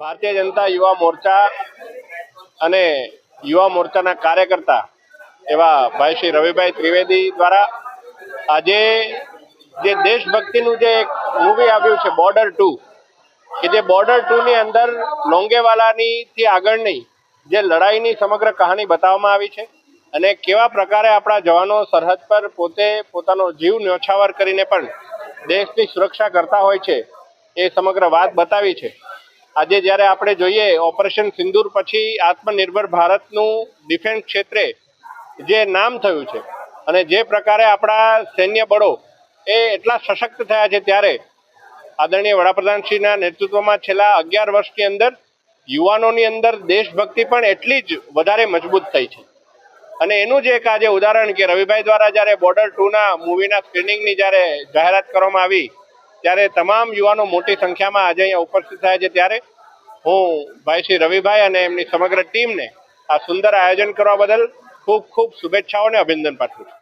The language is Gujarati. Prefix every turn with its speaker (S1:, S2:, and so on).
S1: ભારતીય જનતા યુવા મોરચા અને યુવા મોરચાના કાર્યકર્તા એવા ભાઈ શ્રી રવિભાઈ ત્રિવેદી દ્વારા આજે જે દેશભક્તિનું જે એક મૂવી આવ્યું છે બોર્ડર 2, કે જે બોર્ડર 2 ની અંદર લોંગેવાલાની થી આગળની જે લડાઈની સમગ્ર કહાની બતાવવામાં આવી છે અને કેવા પ્રકારે આપણા જવાનો સરહદ પર પોતે પોતાનો જીવ ન્યોછાવર કરીને પણ દેશની સુરક્ષા કરતા હોય છે એ સમગ્ર વાત બતાવી છે। આજે જ્યારે આપણે જોઈએ ઓપરેશન સિંદૂર પછી આત્મનિર્ભર ભારતનું ડિફેન્સ ક્ષેત્રે જે નામ થયું છે અને જે પ્રકારે આપણા સૈન્ય બળો એ એટલા સશક્ત થયા છે, ત્યારે આદરણીય વડાપ્રધાનશ્રીના નેતૃત્વમાં છેલ્લા 11 વર્ષની અંદર યુવાનોની અંદર દેશભક્તિ પણ એટલી જ વધારે મજબૂત થઈ છે। અને એનું જ એક આજે ઉદાહરણ કે રવિભાઈ દ્વારા જ્યારે બોર્ડર 2ના મૂવીના સ્ક્રીનિંગની જ્યારે જાહેરાત કરવામાં આવી ત્યારે તમામ યુવાનો મોટી સંખ્યામાં આજે અહીંયા ઉપસ્થિત થયા છે। ત્યારે હું ભાઈ શ્રી રવિભાઈ અને એમની સમગ્ર ટીમને આ સુંદર આયોજન કરવા બદલ ખૂબ ખૂબ શુભેચ્છાઓ અને અભિનંદન પાઠવું છું।